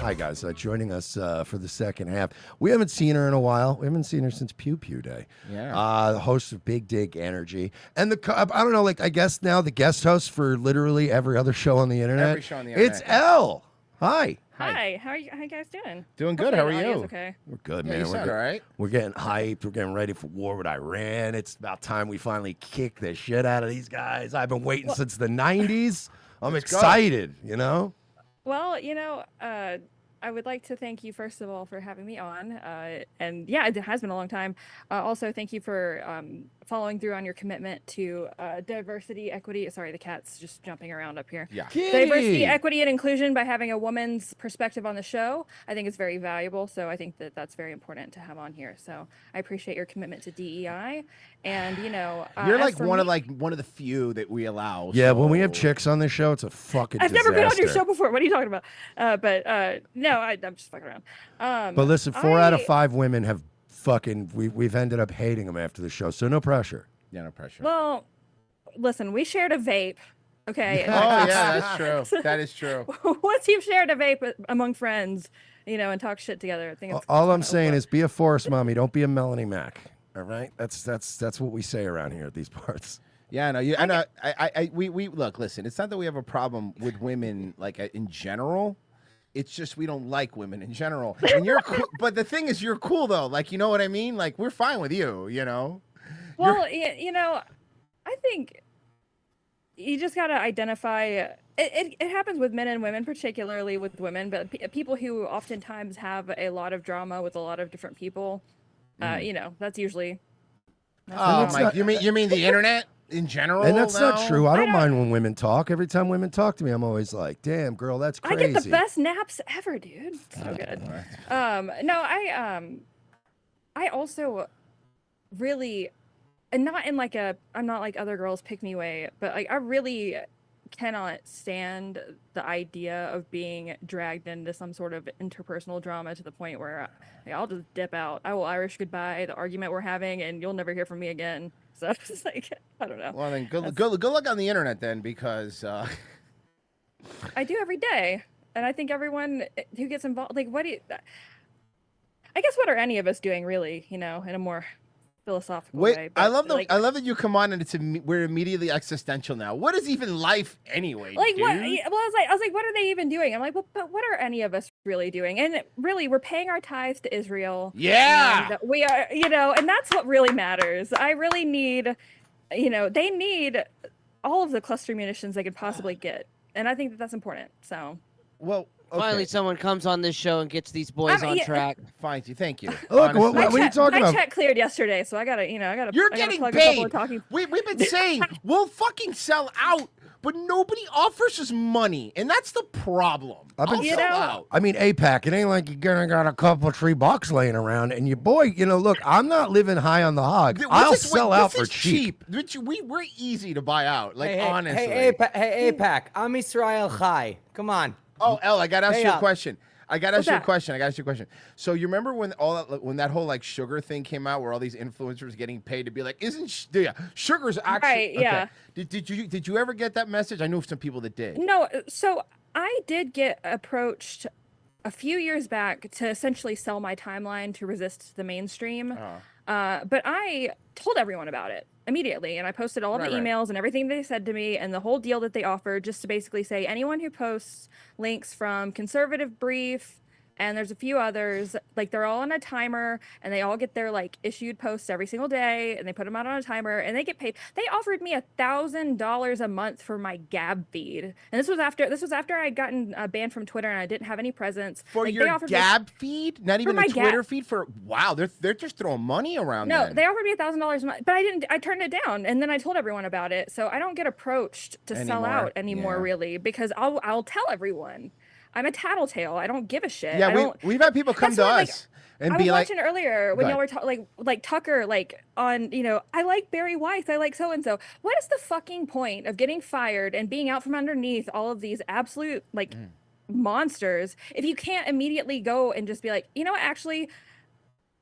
Hi, guys. Joining us for the second half. We haven't seen her in a while. We haven't seen her since Pew Pew Day. Yeah. The host of Big Dig Energy. And I don't know, like, I guess now the guest host for literally every other show on the internet. Every show on the internet. It's Elle. Hi. Hi. How you guys doing? Doing good. How are Hopefully the you? audio's okay. We're good, Yeah, man. you sound all right. We're getting hyped. We're getting ready for war with Iran. It's about time we finally kick the shit out of these guys. I've been waiting since the 90s. I'm excited, you know? Well, I would like to thank you, first of all, for having me on. And yeah, it has been a long time. Also, thank you for following through on your commitment to diversity, equity. Sorry, the cat's just jumping around up here. Yeah. Kitty! Diversity, equity, and inclusion by having a woman's perspective on the show. I think it's very valuable. So I think that that's very important to have on here. So I appreciate your commitment to DEI. And, You're like one of the few that we allow. Yeah, so... when we have chicks on this show, it's a fucking I've disaster. never been on your show before. What are you talking about? No, I'm just fucking around. But listen, 4 out of 5 women have we've ended up hating them after the show, so no pressure. Yeah, no pressure. Well, listen, we shared a vape. Okay. Oh, yeah, that's true. That is true. Once you've shared a vape among friends, and talk shit together, I think it's All I'm saying is be a forest mommy. Don't be a Melanie Mac. All right? That's what we say around here at these parts. Yeah, no, we look, listen, it's not that we have a problem with women like in general. It's just we don't like women in general. And you're cool, but the thing is you're cool though. Like, you know what I mean? Like, we're fine with you, Well, I think you just got to identify it happens with men and women, particularly with women, but people who oftentimes have a lot of drama with a lot of different people, that's usually Oh, Mike, you mean the internet in general? And that's now? not true. I don't mind when women talk. Every time women talk to me, I'm always like, damn, girl, that's crazy. I get the best naps ever, dude. So good. No, I also really, and not in like I'm not like other girls pick me way, but like I really cannot stand the idea of being dragged into some sort of interpersonal drama to the point where I'll just dip out. I will Irish goodbye the argument we're having, and you'll never hear from me again. So it's just like, I don't know. Well, then go look on the internet then, because I do every day, and I think everyone who gets involved, like, I guess what are any of us doing really, in a more philosophical way. But I love that you come on and we're immediately existential now. What is even life anyway? Like, dude? what? Well, I was like, what are they even doing? I'm like, well, but what are any of us really doing? And really, we're paying our tithes to Israel. Yeah, and we are, and that's what really matters. I really need, they need all of the cluster munitions they could possibly get, and I think that that's important. So, well. Okay. Finally, someone comes on this show and gets these boys on track. Fine, thank you. Look, what are you talking about? My check cleared yesterday, so I gotta. You're getting paid. We've been saying we'll fucking sell out, but nobody offers us money, and that's the problem. I mean, APAC, it ain't like you're gonna got a couple of $3 laying around, and your boy, look, I'm not living high on the hog. I'll sell out for cheap. We're easy to buy out. Like, honestly. Hey, APAC, I'm Israel Chai. Come on. Oh, Elle, I gotta ask you a question. I gotta ask you a question. So you remember when that whole like sugar thing came out, where all these influencers getting paid to be like, sugar's actually right? Yeah. Okay. Did you ever get that message? I knew some people that did. No, so I did get approached a few years back to essentially sell my timeline to resist the mainstream. But I told everyone about it immediately, and I posted all of the emails and everything they said to me and the whole deal that they offered, just to basically say anyone who posts links from Conservative Brief, and there's a few others, like, they're all on a timer, and they all get their like issued posts every single day, and they put them out on a timer, and they get paid. They offered me $1,000 a month for my Gab feed, and this was after I'd gotten banned from Twitter and I didn't have any presence. For your Gab feed, not even the Twitter feed. Wow, they're just throwing money around. No, they offered me $1,000 a month, but I turned it down, and then I told everyone about it. So I don't get approached to sell out anymore, really, because I'll tell everyone. I'm a tattletale. I don't give a shit. Yeah, we've had people come to us and be like. I was watching earlier when y'all were like Tucker, like on, I like Barry Weiss, I like so and so. What is the fucking point of getting fired and being out from underneath all of these absolute monsters if you can't immediately go and just be like, actually,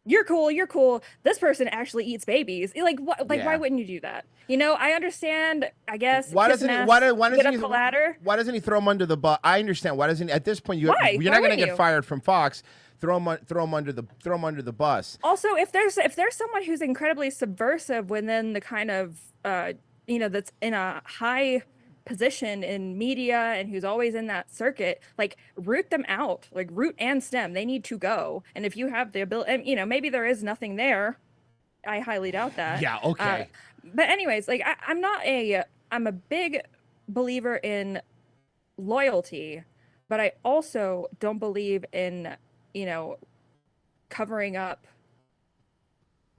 you're cool, you're cool. This person actually eats babies. Like what? Like why wouldn't you do that? You know, I understand. I guess why doesn't he? Why doesn't he? Ladder? Why doesn't he throw him under the bus? I understand. Why doesn't he, at this point you're not going to get fired from Fox? Throw him under the bus. Also, if there's someone who's incredibly subversive within the kind of that's in a high position in media and who's always in that circuit, like root them out, like root and stem. They need to go. And if you have the ability, and maybe there is nothing there. I highly doubt that. Yeah. Okay. But anyways, like I'm a big believer in loyalty, but I also don't believe in covering up.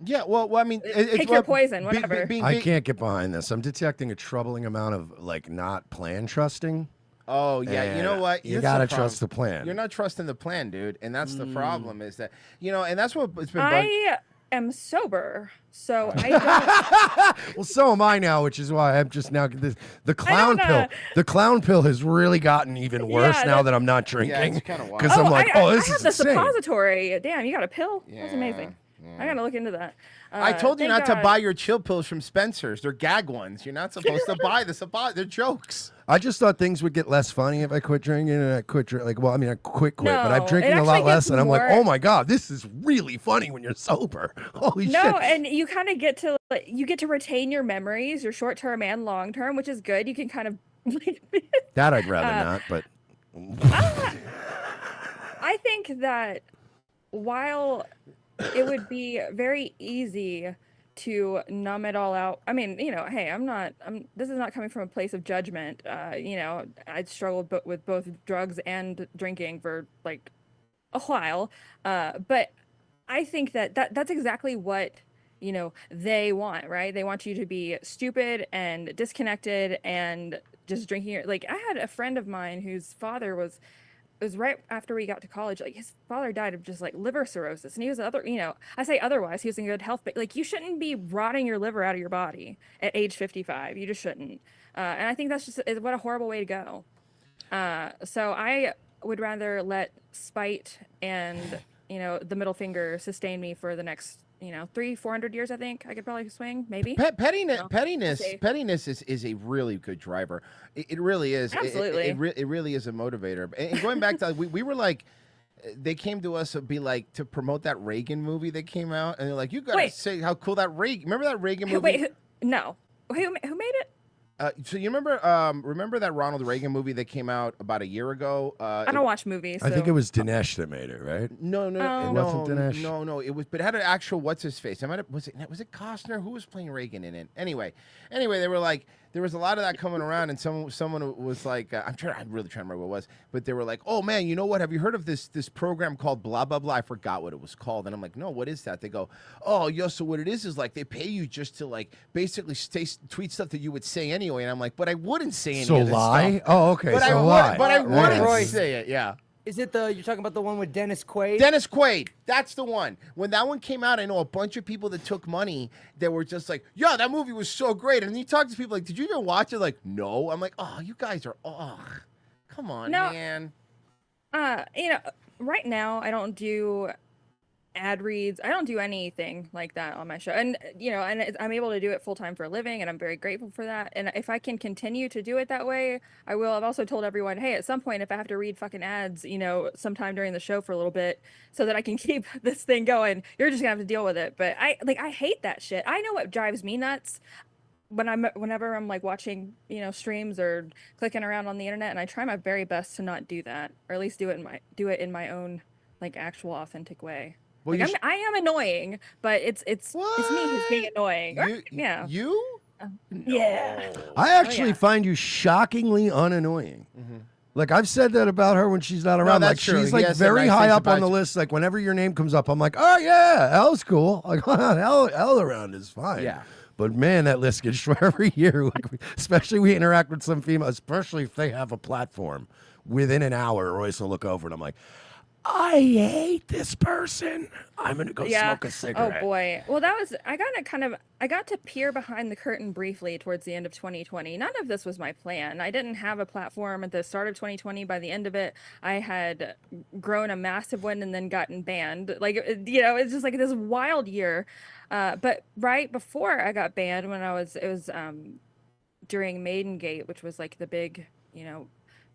Yeah, well, I mean, pick your poison, whatever. I can't get behind this. I'm detecting a troubling amount of like not plan trusting. Oh yeah, you know what? You gotta trust the plan. You're not trusting the plan, dude, and that's the problem. Is that and that's what it's been. I am sober, so I don't. Well, so am I now, which is why I'm just now the clown pill. The clown pill has really gotten even worse now that I'm not drinking. Yeah, it's kind of wild. Because I'm like, this I is have the insane. suppository. Damn, you got a pill? That's amazing. I gotta look into that. I told you not to buy your chill pills from Spencer's. They're gag ones. You're not supposed to buy the They're jokes. I just thought things would get less funny if I quit drinking, and I quit drinking. Like, well, I mean, I quit, but I'm No, drinking it a lot actually less, gets and I'm like, more- oh my god, this is really funny when you're sober. Holy shit! No, and you kind of get to retain your memories, your short term and long term, which is good. You can kind of That I'd rather not, but I think that while it would be very easy to numb it all out. I mean, hey, this is not coming from a place of judgment. I struggled with both drugs and drinking for like a while. But I think that's exactly what, they want, right? They want you to be stupid and disconnected and just drinking. Like I had a friend of mine whose father was right after we got to college. Like his father died of just like liver cirrhosis, and he was I say otherwise, he was in good health, but like you shouldn't be rotting your liver out of your body at age 55. You just shouldn't. And I think that's just what a horrible way to go. So I would rather let spite and the middle finger sustain me for the next 300-400 years. I think I could probably swing, maybe. Pettiness is a really good driver. It really is. Absolutely. It really is a motivator. And going back to we were like, they came to us to be like to promote that Reagan movie that came out, and they're like, you gotta say how cool that Reagan. Remember that Reagan movie? Wait, no. Who made it? So you remember that Ronald Reagan movie that came out about a year ago? I don't watch movies. I think it was Dinesh that made it, right? No, It wasn't Dinesh? No, it was, but it had an actual what's his face. Was it Costner? Who was playing Reagan in it? Anyway, they were like, there was a lot of that coming around, and someone was like, I'm really trying to remember what it was, but they were like, oh man, you know what? Have you heard of this program called blah blah blah? I forgot what it was called, and I'm like, no, what is that? They go, oh, yo, so what it is like they pay you just to like basically tweet stuff that you would say anyway, and I'm like, but I wouldn't say any of this lie? stuff. Oh, okay, But I wouldn't say it. Yeah. Is it you're talking about the one with Dennis Quaid? Dennis Quaid, that's the one. When that one came out, I know a bunch of people that took money that were just like, yeah, that movie was so great. And you talk to people like, did you even watch it? Like, no. I'm like, oh, you guys are, come on, man. Right now I don't do ad reads. I don't do anything like that on my show. And, I'm able to do it full time for a living, and I'm very grateful for that. And if I can continue to do it that way, I will. I've also told everyone, hey, at some point, if I have to read fucking ads, sometime during the show for a little bit so that I can keep this thing going, you're just gonna have to deal with it. But I hate that shit. I know what drives me nuts whenever I'm like watching, streams or clicking around on the internet, and I try my very best to not do that, or at least do it in my own like actual authentic way. Well, like I am annoying, but it's me who's being annoying. Yeah. You? Yeah. I actually find you shockingly unannoying. Mm-hmm. Like I've said that about her when she's not around. No, like that's true. she's like Yes, very nice high things up on about the you. list. Like whenever your name comes up, I'm like, oh yeah, Elle's cool. Like Elle around is fine. Yeah. But man, that list gets shorter every year. Like, especially we interact with some females, especially if they have a platform. Within an hour, Royce will look over and I'm like, I hate this person. I'm gonna go smoke a cigarette. Oh boy. Well, I got to peer behind the curtain briefly towards the end of 2020. None of this was my plan. I didn't have a platform at the start of 2020. By the end of it, I had grown a massive one and then gotten banned. Like, it's just like this wild year. But right before I got banned, when it was during Maidengate, which was like the big,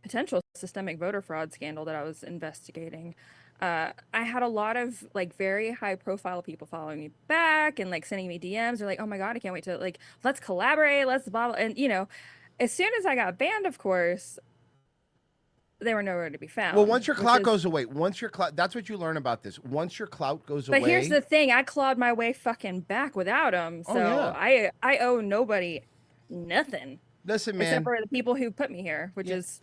potential systemic voter fraud scandal that I was investigating. I had a lot of like very high profile people following me back and like sending me DMs. They're like, oh my God, I can't wait to like, let's collaborate. Let's blah, blah. And as soon as I got banned, of course, they were nowhere to be found. Well, once your clout goes away, that's what you learn about this. Once your clout goes away. But here's the thing. I clawed my way fucking back without them. So I owe nobody nothing. Listen, man. Except for the people who put me here, which is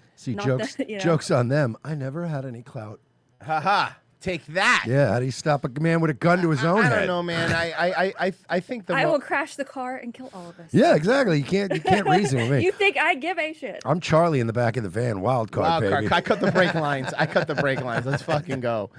jokes on them. I never had any clout. Haha. Take that. Yeah, how do you stop a man with a gun to his own head? I don't know, man. I think I will crash the car and kill all of us. Yeah, exactly. You can't reason with me. You think I give a shit? I'm Charlie in the back of the van. Wild card, baby. I cut the brake lines. Let's fucking go.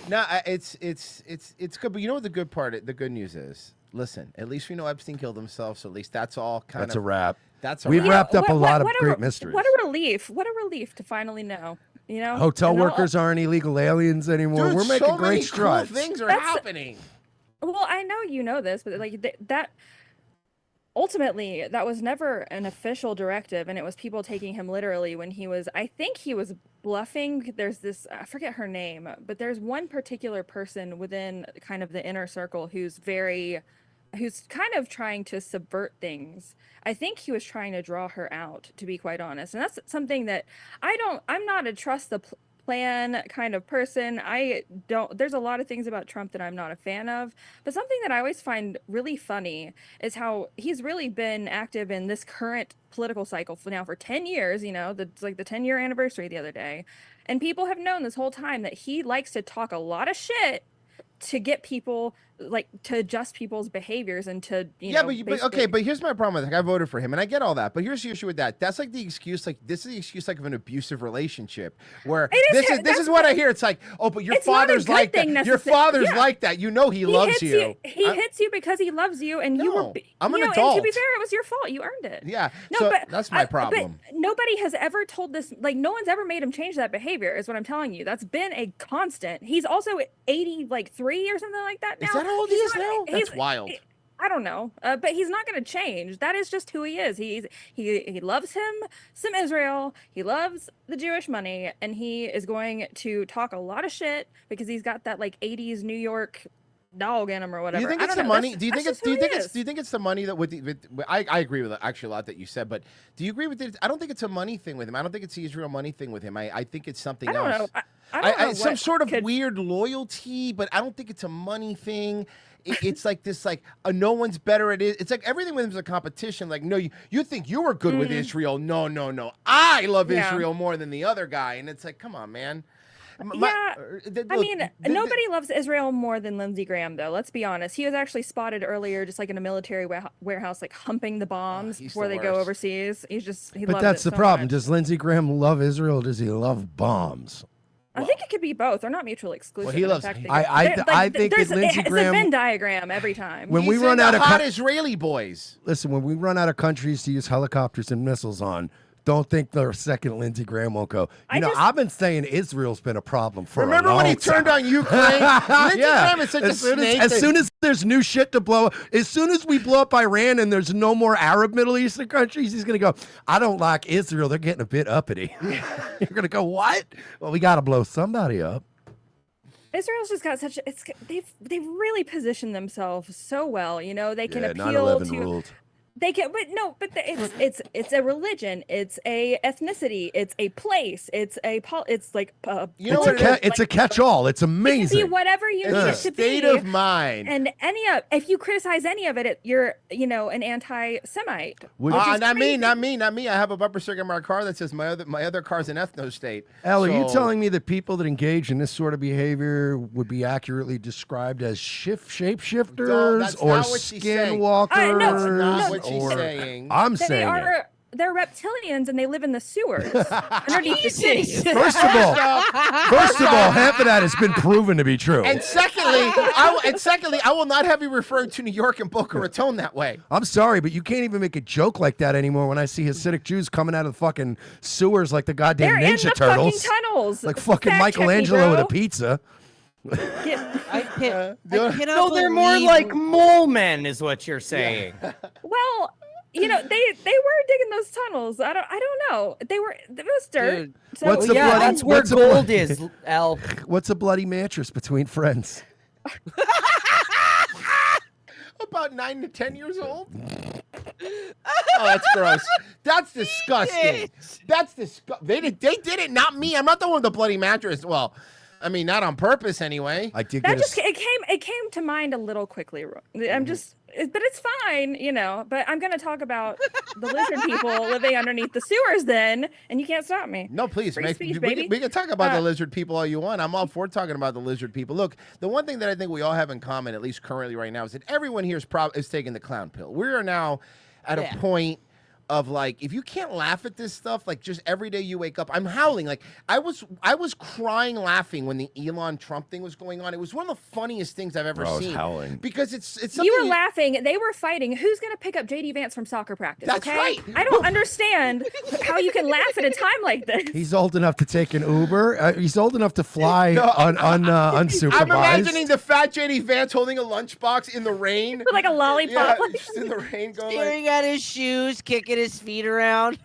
No, it's good. But you know what the good news is? Listen, at least we know Epstein killed himself, so at least that's all kind of... That's a wrap. We've wrapped up a lot of great mysteries. What a relief. What a relief to finally know. Hotel workers aren't illegal aliens anymore. Dude, we're making great strides. Cool things are happening. Well, I know you know this, but like that ultimately that was never an official directive, and it was people taking him literally when I think he was bluffing. There's this, I forget her name, but there's one particular person within kind of the inner circle who's kind of trying to subvert things. I think he was trying to draw her out, to be quite honest. And that's something that I'm not a trust the plan kind of person. There's a lot of things about Trump that I'm not a fan of, but something that I always find really funny is how he's really been active in this current political cycle for 10 years, that's like the 10-year anniversary the other day. And people have known this whole time that he likes to talk a lot of shit to get people to adjust people's behaviors and to but here's my problem with it. I voted for him and I get all that, but here's the issue with that. That's like the excuse, this is the excuse of an abusive relationship where this is what I hear. It's like, oh, but your father's like that. Your father's like that. He loves you. He hits you because he loves you, and I'm an adult. And to be fair, it was your fault. You earned it. Yeah. But that's my problem. But nobody has ever told this. Like, no one's ever made him change that behavior. Is what I'm telling you. That's been a constant. He's also 83 or something like that now. Is that how old he is now? That's wild. I don't know, but he's not going to change. That is just who he is. He loves some Israel. He loves the Jewish money, and he is going to talk a lot of shit because he's got that 80s New York dog in him or whatever. Do you think it's the money? Do you think it's the money that I agree with actually a lot that you said, but do you agree with it? I don't think it's a money thing with him. I don't think it's the Israel money thing with him. I think it's something else. I don't know. Some sort of weird loyalty, but I don't think it's a money thing. It's like this, no one's better at it. It's like everything with him is a competition. Like, no, you think you were good with Israel. No. I love Israel more than the other guy. And it's like, come on, man. Nobody loves Israel more than Lindsey Graham, though. Let's be honest. He was actually spotted earlier, just in a military warehouse, humping the bombs before they go overseas. But that's the problem. Does Lindsey Graham love Israel, or does he love bombs? I think it could be both. They're not mutually exclusive. Well, he loves. I think that Lindsey Graham. It's a Venn diagram every time. When we run out of hot Israeli boys. Listen, when we run out of countries to use helicopters and missiles on, don't think the second Lindsey Graham won't go. I've been saying Israel's been a problem for a long time. Remember when he turned on Ukraine? Lindsey Graham is such a snake. As soon as there's new shit to blow, as soon as we blow up Iran and there's no more Arab Middle Eastern countries, he's going to go, I don't like Israel. They're getting a bit uppity. You're going to go, what? Well, we got to blow somebody up. Israel's just got they've really positioned themselves so well. They can appeal to. Ruled. They can, but it's a religion, it's a ethnicity, it's a place, it's a catch-all. It's amazing. It can be whatever you need it to be. State of mind. And if you criticize any of it, you're an anti-Semite. Not me. I have a bumper sticker in my car that says my other car's an ethno state. Are you telling me that people that engage in this sort of behavior would be accurately described as shapeshifters or skinwalkers? That's not what she's saying. I'm saying they're reptilians and they live in the sewers underneath the cities. First of all, half of that has been proven to be true. And secondly, I will not have you referring to New York and Boca Raton that way. I'm sorry, but you can't even make a joke like that anymore when I see Hasidic Jews coming out of the fucking sewers like the goddamn They're Ninja in the Turtles. fucking tunnels. Like fucking Fact check me, Michelangelo with a bro. picza. I cannot No, they're more believe- like mole men, is what you're saying. Well, you know, they were digging those tunnels. I don't know. It was dirt. Dude, So what's the yeah, bloody- that's where what's the gold bloody- is, L. What's a bloody mattress between friends? About 9 to 10 years old. Oh, that's gross. That's disgusting. That's disgusting. They did it, not me. I'm not the one with the bloody mattress. Well, I mean, not on purpose anyway. I did that get just it came to mind a little quickly. I'm just, but it's fine, you know. But I'm gonna talk about the lizard people living underneath the sewers then, and you can't stop me. No, please. Free speech, we baby. can talk about the lizard people all you want. I'm all for talking about the lizard people. Look, the one thing that I think we all have in common, at least currently right now, is that everyone here is taking the clown pill. We are now at a point of like, if you can't laugh at this stuff, like just every day you wake up, I'm howling. Like I was crying laughing when the Elon Trump thing was going on. It was one of the funniest things I've ever I was seen. howling. Because it's something You were laughing. They were fighting. Who's going to pick up JD Vance from soccer practice? That's okay? right. I don't understand how you can laugh at a time like this. He's old enough to take an Uber. He's old enough to fly unsupervised. I'm imagining the fat JD Vance holding a lunchbox in the rain. Like a lollipop. Yeah, just in the rain going like, Staring at his shoes, kicking his feet around.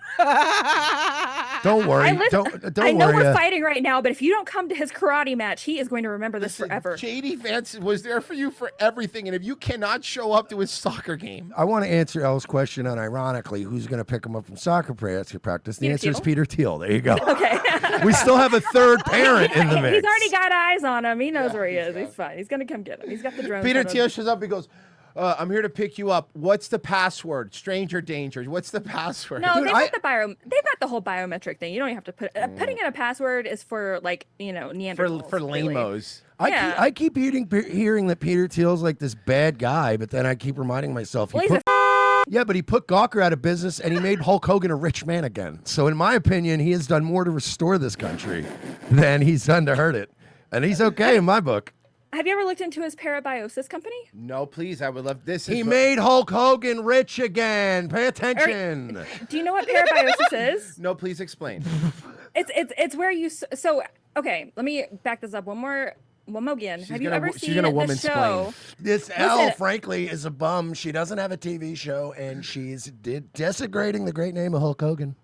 Don't worry. I Don't know worry. we're fighting right now, but if you don't come to his karate match, he is going to remember this listen, forever. JD Vance was there for you for everything, and if you cannot show up to his soccer game, I want to answer Elle's question on ironically who's going to pick him up from soccer practice. The Peter answer is Thiel. Peter Thiel. There you go. Okay. We still have a third parent in the mix. He's already got eyes on him. He knows where he is. He's fine. He's going to come get him. He's got the drone. Peter set up. Thiel shows up. He goes, "I'm here to pick you up. What's the password? Stranger danger. What's the password?" No, Dude, they've got the whole biometric thing. You don't even have to put putting in a password is for like, you know, Neanderthals. for really. lamos. I keep hearing that Peter Thiel's like this bad guy, but then I keep reminding myself Well, he's yeah, but he put Gawker out of business and he made Hulk Hogan a rich man again. So in my opinion, he has done more to restore this country than he's done to hurt it. And he's okay in my book. Have you ever looked into his parabiosis company? No, please. I would love this. He made Hulk Hogan rich again. Pay attention. Do you know what parabiosis is? No, please explain. It's where you so okay. Let me back this up one more again. Have you ever seen the show? This Elle, frankly, is a bum. She doesn't have a TV show, and she's desecrating the great name of Hulk Hogan.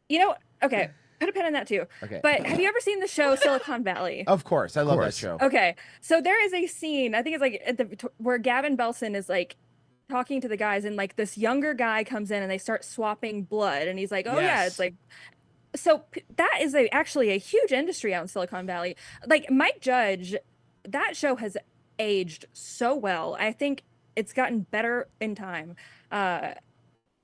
You know, okay. Put a pin in that too. Okay. But have you ever seen the show Silicon Valley? Of course, I love that show. Okay, so there is a scene. I think it's like where Gavin Belson is like talking to the guys, and like this younger guy comes in, and they start swapping blood, and he's like, "Oh yeah, it's like." So that is actually a huge industry out in Silicon Valley. Like Mike Judge, that show has aged so well. I think it's gotten better in time.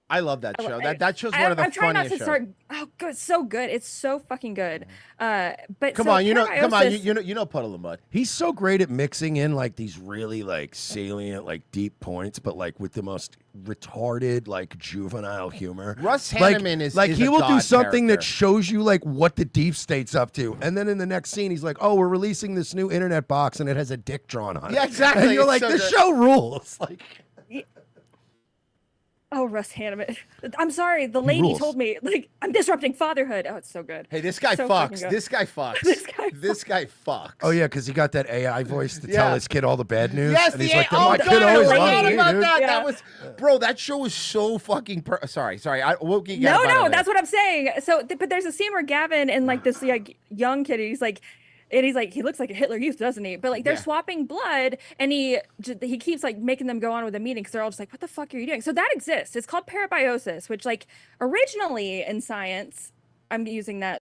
I love that show. That show's one of the I'm trying not funniest to shows. start. Oh, good, it's so good. It's so fucking good. But Come so on, you know parabiosis- Puddle of Mud. He's so great at mixing in like these really like salient, like deep points, but like with the most retarded, like juvenile humor. Russ Like- Hanneman is like is he a will do god something that character. shows you like what the deep state's up to, and then in the next scene he's like, "Oh, we're releasing this new internet box, and it has a dick drawn on it." Yeah, exactly. And you're It's like, so "The good. show rules!" Like, Oh, Russ Hanneman. I'm sorry. The lady rules. told me, like, I'm disrupting fatherhood. Oh, it's so good. Hey, this guy So fucking fucks. good. This guy fucks. This guy fucks. oh yeah, because he got that AI voice to Yeah. tell his kid all the bad news. Yes, and he's the like, oh "My god, kid I always lady. loved forgot me, about dude." that. Yeah. That was, bro. That show was so fucking. Sorry. I will get. No, that's what I'm saying. So, but there's a scene where Gavin and like this like young kid, he's like, he looks like a Hitler Youth, doesn't he? But like they're Yeah. swapping blood, and he keeps like making them go on with a meeting because they're all just like, "What the fuck are you doing?" So that exists. It's called parabiosis, which like originally in science, I'm using that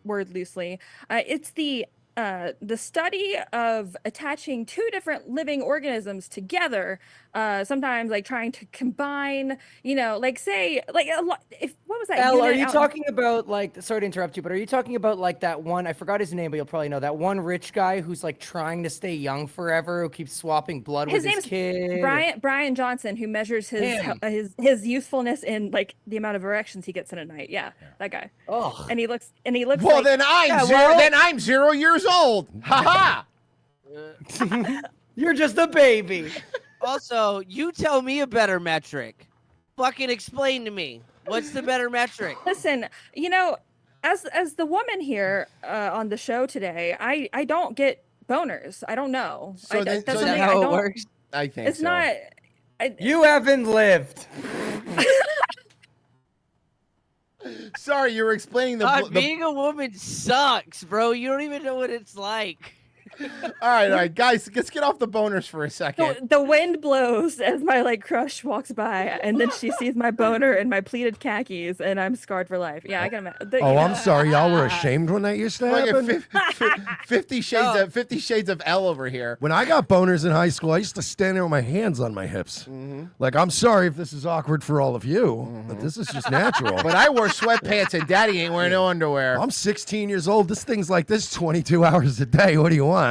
word loosely. It's the the study of attaching two different living organisms together, sometimes like trying to combine, like say, like what was that? Elle, are unit you out- talking about like? Sorry to interrupt you, but are you talking about like that one? I forgot his name, but you'll probably know that one rich guy who's like trying to stay young forever, who keeps swapping blood with his name's kid. Brian Johnson, who measures Him. his youthfulness in like the amount of erections he gets in a night. Yeah, that guy. Oh, And he looks Well, like, then I'm 0 years old. Ha ha. you're just a baby. Also, you tell me a better metric. Fucking explain to me. What's the better metric? listen, as the woman here on the show today, I don't get boners. I don't know. So then- that's so Is that something I how it don't. works? I think It's so. not. You haven't lived. Sorry, you were explaining God, being a woman sucks, bro. You don't even know what it's like. All right, guys, let's get off the boners for a second. The wind blows as my like crush walks by, and then she sees my boner and my pleated khakis, and I'm scarred for life. Yeah, I can imagine. Oh, I'm sorry. Y'all were ashamed when that used to Like a happen. 50 shades of L over here. When I got boners in high school, I used to stand there with my hands on my hips. Like, I'm sorry if this is awkward for all of you, but this is just natural. But I wore sweatpants and daddy ain't wearing no underwear. I'm 16 years old. This thing's like this 22 hours a day. What do you want?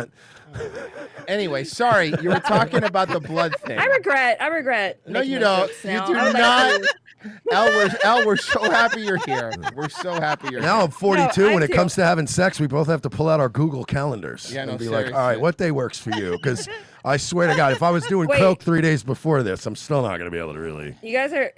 Anyway, sorry, you were talking about the blood thing. I regret. No, making you those don't. jokes You now. do I would like not. Elle, we're so happy you're here. We're so happy you're Now here. I'm 42. No, I when it do. comes to having sex, we both have to pull out our Google calendars Yeah, no, and be like, seriously. all right, what day works for you? Because I swear to God, if I was doing Wait. coke 3 days before this, I'm still not going to be able to really. You guys are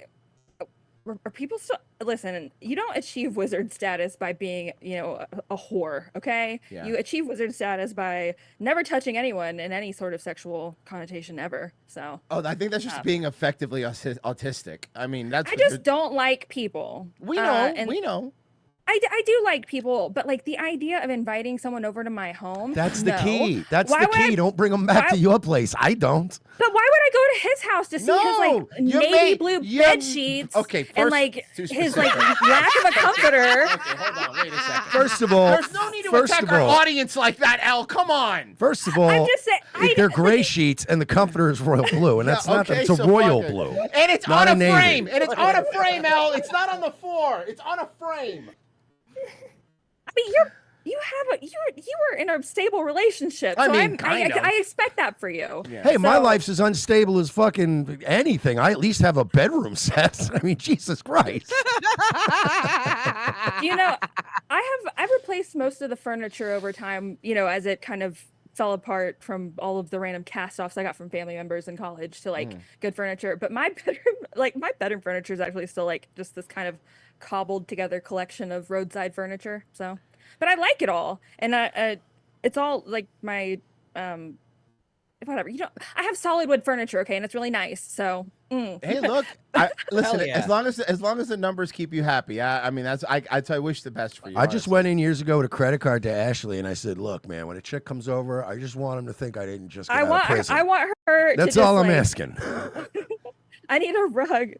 people still listen? You don't achieve wizard status by being, a whore. Okay, Yeah. you achieve wizard status by never touching anyone in any sort of sexual connotation ever. So Oh, I think that's just being effectively autistic. I mean, that's I just don't like people. we know. And We know. I do like people, but like the idea of inviting someone over to my home. That's the no. key. That's Why the would I- key. Don't bring them back to why- your place. I don't. But why would I go to his house to see his No, like you navy may- blue you- bed sheets? okay, and first- like too his like specific. lack of a comforter. Okay, hold on. Wait a second. First of all, There's no need to first attack of our all, audience like that, Al. Come on. first of all, I'm just saying, they're gray sheets and the comforter is royal blue, and that's Yeah, not. okay, It's a so royal fuck it. blue. And it's Not on a a navy. frame. And it's on a frame, Al. It's not on the floor. It's on a frame. I mean, you were in a stable relationship. I So mean, kind of. I expect that for you. Yeah. Hey, my So- life's as unstable as fucking anything. I at least have a bedroom set. I mean, Jesus Christ. I've replaced most of the furniture over time, as it kind of fell apart from all of the random cast-offs I got from family members in college to like good furniture. But my bedroom furniture is actually still like just this kind of cobbled together collection of roadside furniture. So, but I like it all, and it's all like my whatever. I have solid wood furniture, okay, and it's really nice. So. Hey, look. Listen. Hell yeah. As long as the numbers keep you happy. I mean, I wish the best for you. I just honestly. went in years ago with a credit card to Ashley, and I said, "Look, man, when a chick comes over, I just want him to think I didn't just get out of prison. I want her. That's to just, all I'm like, asking. I need a rug.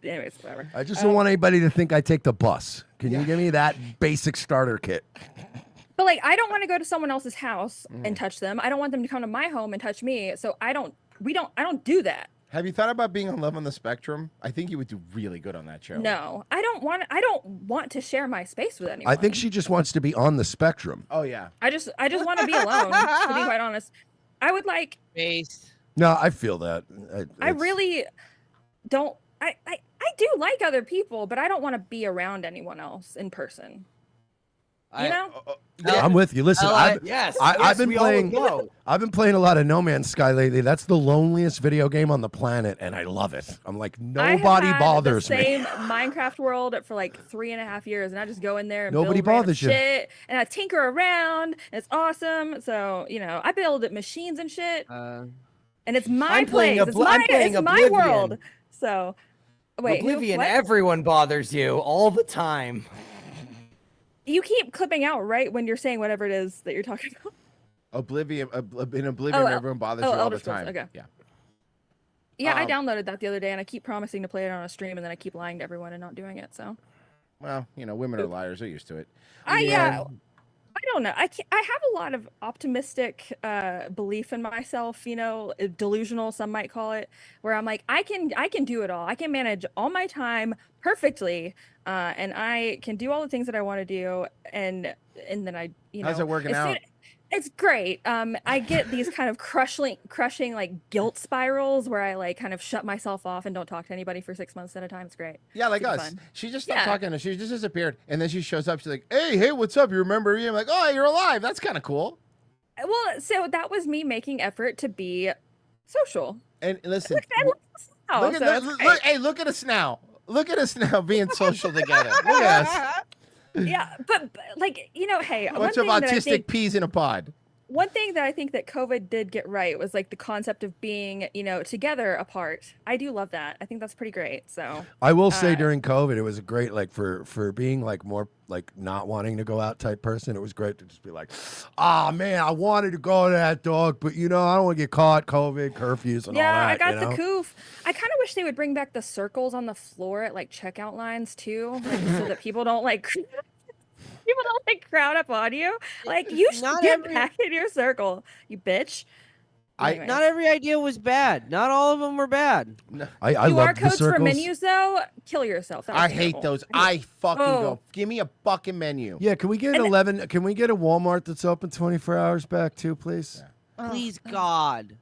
Anyways, whatever. I just don't want anybody to think I take the bus. Can you give me that basic starter kit? But like, I don't want to go to someone else's house and touch them. I don't want them to come to my home and touch me. So I don't do that. Have you thought about being on Love on the Spectrum? I think you would do really good on that show. No, I don't want to share my space with anyone. I think she just wants to be on the spectrum. Oh yeah. I just want to be alone, to be quite honest. I would like, Face. No, I feel that. I really don't, I do like other people, but I don't want to be around anyone else in person. You know? I'm with you. Listen, I've Yes, been we all playing. know. I've been playing a lot of No Man's Sky lately. That's the loneliest video game on the planet, and I love it. I'm like, nobody I have had bothers the me. same Minecraft world for like 3.5 years, and I just go in there and Nobody build random bothers you. shit, and I tinker around. And it's awesome. So I build machines and shit, and it's my I'm playing place. I'm playing It's my world. Oblivion. So wait, Oblivion, what? everyone bothers you all the time. You keep clipping out right when you're saying whatever it is that you're talking about. Oblivion. In Oblivion, everyone bothers you all Elder the Scrolls, time. okay. Yeah. Yeah, I downloaded that the other day, and I keep promising to play it on a stream, and then I keep lying to everyone and not doing it. So Well, women are liars. They're used to it. I don't know. I have a lot of optimistic belief in myself, delusional, some might call it, where I'm like, I can do it all. I can manage all my time perfectly, and I can do all the things that I want to do, and then I, How's it working out? It's great. I get these kind of crushing like guilt spirals where I like kind of shut myself off and don't talk to anybody for 6 months at a time. It's great. Yeah, like Super us. fun. She just stopped talking to us. She just disappeared. And then she shows up. She's like, hey, what's up? You remember me? I'm like, oh, you're alive. That's kind of cool. Well, so that was me making effort to be social. And listen, Look look at us now. Look at us now being social together. Look at us. Yeah, but like, hey, A bunch of autistic peas in a pod. One thing that I think that COVID did get right was like the concept of being, together apart. I do love that. I think that's pretty great. So I will say during COVID, it was a great, like for being like more like not wanting to go out type person. It was great to just be like, man, I wanted to go to that dog, but I don't want to get caught, COVID, curfews and all that. Yeah, I got the coof. I kind of wish they would bring back the circles on the floor at like checkout lines too, like, so that people don't like crowd up on you. Like, you should get back in your circle, you bitch. Anyway. Not every idea was bad. Not all of them were bad. I QR love the codes circles. for menus though, kill yourself. I hate those. I fucking go. Give me a fucking menu. Yeah, can we get 11? Can we get a Walmart that's open 24 hours back too, please? Yeah. Please, God.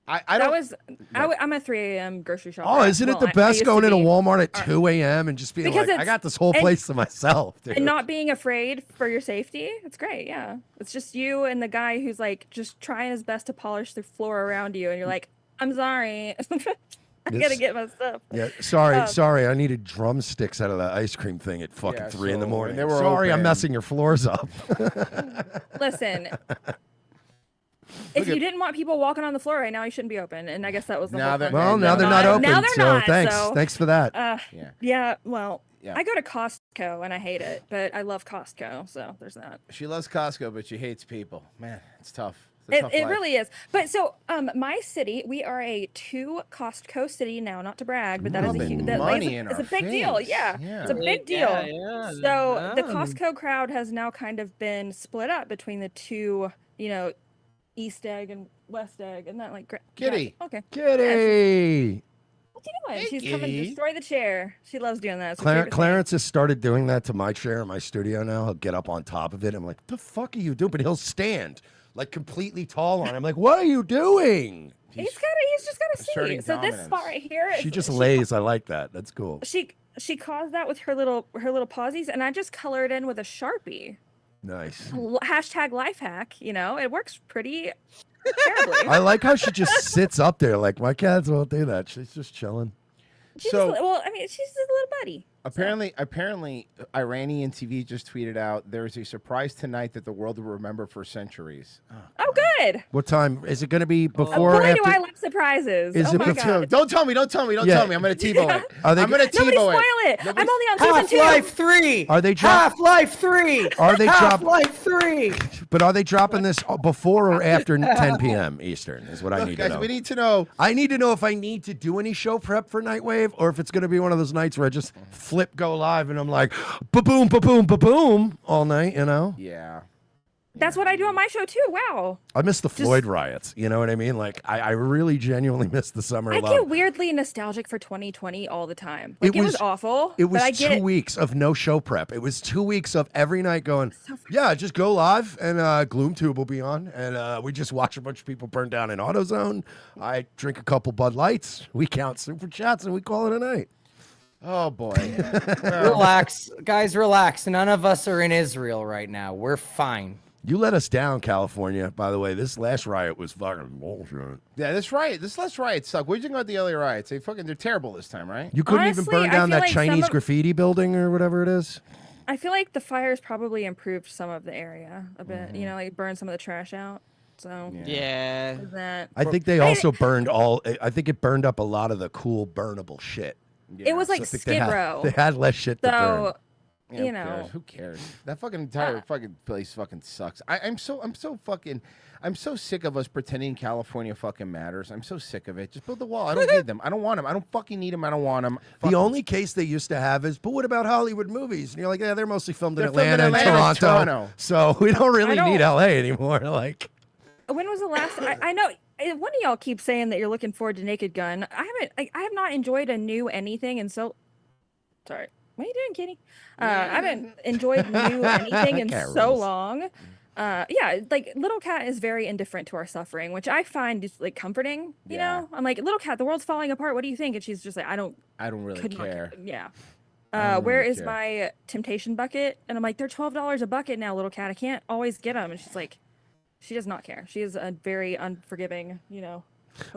I don't. I'm a 3 a.m. grocery shopper. Oh, isn't it the best going into Walmart at 2 a.m. and just being Because like, I got this whole place to myself, dude. And not being afraid for your safety. It's great, yeah. It's just you and the guy who's like just trying his best to polish the floor around you, and you're like, I'm sorry. I gotta get my stuff. Yeah, sorry. I needed drumsticks out of that ice cream thing at fucking 3 in the morning. Sorry, I'm messing your floors up. Listen. If you didn't want people walking on the floor right now, you shouldn't be open. And I guess that was the whole point. Well, now they're not open. Now they're not. Thanks for that. Yeah. Well, I go to Costco and I hate it, but I love Costco, so there's that. She loves Costco, but she hates people. Man, it's tough. It really is. But so, my city, we are a 2 Costco city now. Not to brag, but that is it's a big deal. Yeah, it's a big deal. So the Costco crowd has now kind of been split up between the 2, East Egg and West Egg, and that like Kitty. Yeah. Okay. Kitty. What's he doing? She's coming to destroy the chair. She loves doing that. Clarence has started doing that to my chair in my studio now. He'll get up on top of it. I'm like, what the fuck are you doing? But he'll stand like completely tall on it. I'm like, what are you doing? He's just got to see. So this spot right here. She just lays. I like that. That's cool. She caused that with her little pawsies, and I just colored in with a Sharpie. Nice. Hashtag life hack. It works pretty terribly. I like how she just sits up there. Like, my cats won't do that. She's just chilling. She's a little buddy. Apparently, Iranian TV just tweeted out there's a surprise tonight that the world will remember for centuries. Oh, good. What time is it going to be? Before or boy, after? do I love surprises. Is oh it my God. Don't tell me. Tell me. I'm going to TiVo it. I'm going to TiVo it. Nobody spoil it. I'm only on season 2. Half-Life 3. Are they Half-Life 3. Are they Half-Life 3. But are they dropping this before or after 10 p.m. Eastern? Is what I need to know. We need to know. I need to know if I need to do any show prep for Nightwave, or if it's going to be one of those nights where I just go live and I'm like, ba-boom, ba-boom, ba-boom all night, Yeah. That's what I do on my show too. Wow. I miss the Floyd riots. You know what I mean? Like, I really genuinely miss the summer. I get weirdly nostalgic for 2020 all the time. Like, it was awful. It was 2 weeks of no show prep. It was 2 weeks of every night going, just go live, and GloomTube will be on, and we just watch a bunch of people burn down in AutoZone. I drink a couple Bud Lights. We count super chats, and we call it a night. Oh, boy. Relax. Guys, relax. None of us are in Israel right now. We're fine. You let us down, California. By the way, this last riot was fucking bullshit. Yeah, this last riot sucked. What did you think about the LA riots? They're terrible this time, right? You couldn't even burn down that Chinese graffiti building or whatever it is? I feel like the fires probably improved some of the area a bit. Like burn some of the trash out. So yeah. I think they also burned I think it burned up a lot of the cool burnable shit. Yeah. It was like Skid Row. They had less shit to burn. Yeah, you know. who cares? That fucking entire fucking place fucking sucks. I'm so sick of us pretending California fucking matters. I'm so sick of it. Just build the wall. I don't need them. I don't want them. I don't fucking need them. I don't want them. The only case they used to have is, but what about Hollywood movies? And you're like, yeah, they're mostly filmed in They're Atlanta, filmed in and Toronto. So we don't really I need don't- LA anymore. Like, When was the last? I know one of y'all keeps saying that you're looking forward to Naked Gun. I have not enjoyed a new anything, and so sorry. What are you doing, Kitty? I haven't enjoyed new anything in Cat so rules. long. Yeah, like Little Cat is very indifferent to our suffering, which I find is like comforting. You Yeah. know, I'm like, Little Cat, the world's falling apart. What do you think? And she's just like, I don't really could not care. Yeah. don't Where really is care. my temptation bucket? And I'm like, they're $12 a bucket now, Little Cat. I can't always get them. And she's like, she does not care. She is a very unforgiving, you know.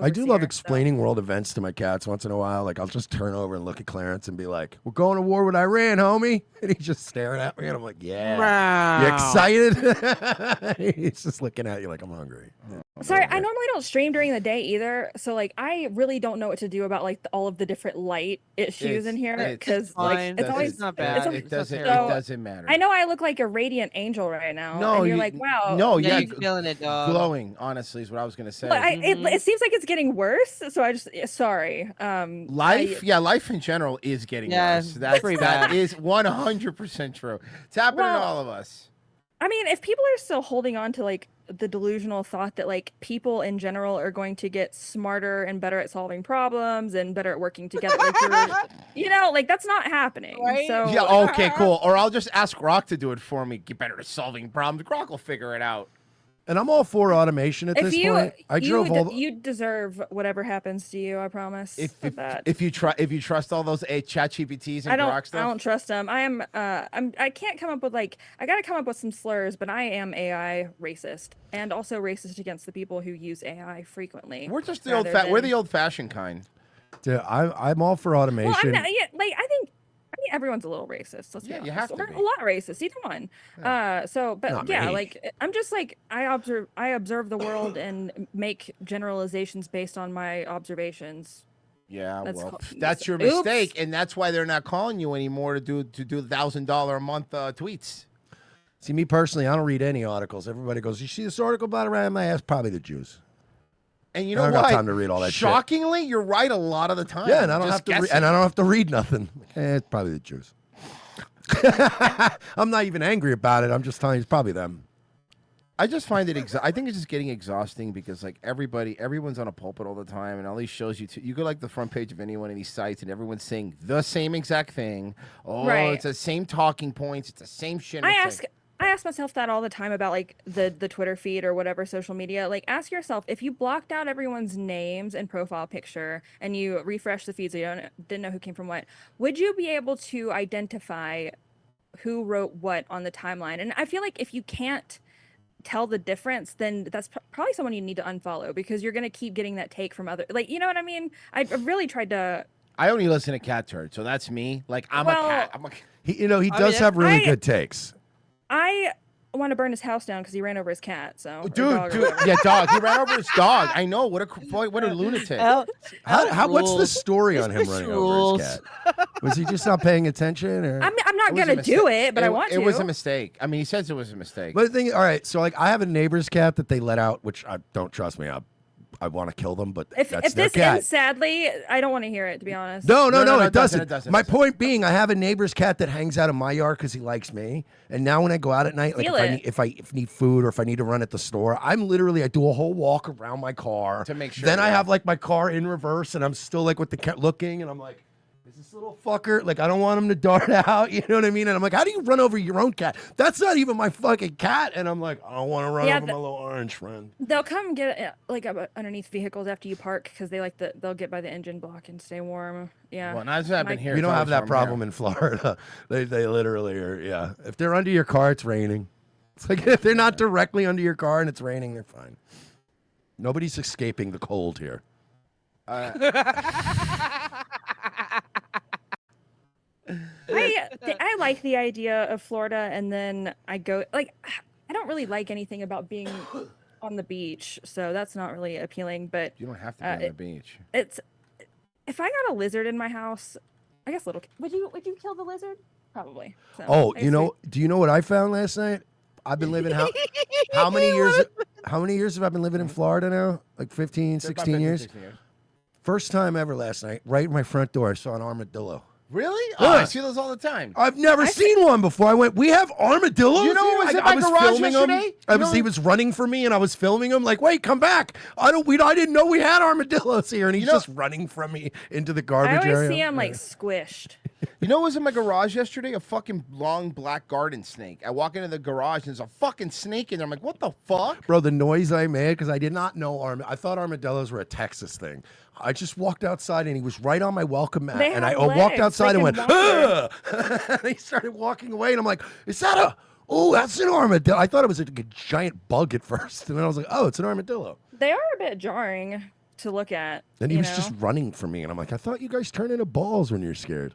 I do love overseer, so- explaining world events to my cats once in a while. Like, I'll just turn over and look at Clarence and be like, we're going to war with Iran, homie. And he's just staring at me. And I'm like, yeah. You excited? He's just looking at you like, I'm hungry. Sorry, I normally don't stream during the day either, so like I really don't know what to do about like all of the different light issues in here because like fine. it's always It's not bad. it's It doesn't. It So, doesn't matter. I know I look like a radiant angel right now. No, and you're you- like, wow. no, Yeah, yeah, you feeling it, dog. glowing. Honestly, is what I was gonna say. But it seems like it's getting worse, so I just sorry. Life, life in general is getting Yeah, worse. That's pretty that bad. is 100% true. It's happening to Well, all of us. I mean, if people are still holding on to like the delusional thought that like people in general are going to get smarter and better at solving problems and better at working together, like you know, like that's not happening. Right? So Yeah. Okay. Cool. Or I'll just ask Grok to do it for me. Get better at solving problems. Grok will figure it out. And I'm all for automation at if this you point. I drove all the... you deserve whatever happens to you, I promise. with that. If you trust all those chat GPTs and I don't Grok stuff. I don't trust them. I can't come up with like I gotta come up with some slurs, but I am AI racist and also racist against the people who use AI frequently. We're just rather we're than- the old-fashioned kind. Yeah, I'm all for automation. Well, I'm not, yeah, like I think everyone's a little racist. Let's be Yeah, honest. you have to We're be. a lot racist. Either one. So, but Not yeah, me. like I'm just like I observe the world and make generalizations based on my observations. Yeah, That's well, called- that's your Oops. mistake, and that's why they're not calling you anymore to do $1,000 a month tweets. See, me personally, I don't read any articles. Everybody goes, you see this article about Iran? My ass, probably the Jews. And you I know don't got what? time to read all that shit. Shockingly, you're right a lot of the time. Yeah, and I don't Just have to guessing. and I don't have to read nothing. It's probably the Jews. I'm not even angry about it. I'm just telling you, it's probably them. I just find it. I think it's just getting exhausting because like everyone's on a pulpit all the time, and all these shows you go like the front page of any one of these sites, and everyone's saying the same exact thing. Oh, Right. it's the same talking points. It's the same shit. and it's like- I ask myself that all the time about like the Twitter feed or whatever social media. Like ask yourself if you blocked out everyone's names and profile picture and you refresh the feed so you didn't know who came from what, would you be able to identify who wrote what on the timeline? And I feel like if you can't tell the difference, then that's probably someone you need to unfollow because you're gonna keep getting that take from other, like, you know what I mean? I've really tried to. I only listen to Cat Turd, so that's me. Like I'm a cat. He I does mean, have really I- good takes. I want to burn his house down because he ran over his cat. So or Dude, dog or whatever. yeah, dog. He ran over his dog. I know. What a lunatic. What's the rules. story on him This running rules. over his cat? Was he just not paying attention? Or? I'm not It was a gonna mistake. do it, but I want to. It was a mistake. I mean, he says it was a mistake. But the thing, all right, so like I have a neighbor's cat that they let out, which I don't trust me. I want to kill them, but If that's their this cat. ends sadly, I don't want to hear it. To be honest. No, No, it doesn't. it doesn't. My point being, I have a neighbor's cat that hangs out in my yard because he likes me. And now when I go out at night, like Feel if I need food or if I need to run at the store, I do a whole walk around my car To make sure, Then I yeah. have like my car in reverse, and I'm still like with the cat looking, and I'm like, is this little fucker? Like I don't want him to dart out. You know what I mean? And I'm like, how do you run over your own cat? That's not even my fucking cat. And I'm like, I don't want to run Yeah, over my little orange friend. They'll come get it like up underneath vehicles after you park because they'll get by the engine block and stay warm. Yeah. Well, that's what I've been My- here. We don't have that problem in Florida. They literally are. Yeah, if they're under your car, it's raining. It's like if they're not directly under your car and it's raining, they're fine. Nobody's escaping the cold here. I like the idea of Florida, and then I go like I don't really like anything about being on the beach, so that's not really appealing. But You don't have to be on the beach. it's if I got a lizard in my house, I guess would you kill the lizard? probably. So, Oh, I you guess know, do you know what I found last night? I've been living how many years? How many years have I been living in Florida now? Like 15, 16 years? 16 years. First time ever last night, right at my front door, I saw an armadillo. Really? Yeah. Oh, I see those all the time. I've never seen one before. I went, we have armadillos. You know here?" what was in I my was garage filming him. yesterday? He was running for me, and I was filming him. Like, wait, come back! I didn't know we had armadillos here, and he's just running from me into the I garbage always area. see him like squished. You know what was in my garage yesterday? A fucking long black garden snake. I walk into the garage and there's a fucking snake in there. I'm like, what the fuck? Bro, the noise I made, because I did not know I thought armadillos were a Texas thing. I just walked outside and he was right on my welcome mat. They And I have walked legs. outside They and can went, walk "Ugh!" And he started walking away. And I'm like, is that that's an armadillo. I thought it was like a giant bug at first. And then I was like, oh, it's an armadillo. They are a bit jarring to look at. And he you was know? just running from me. And I'm like, I thought you guys turn into balls when you're scared.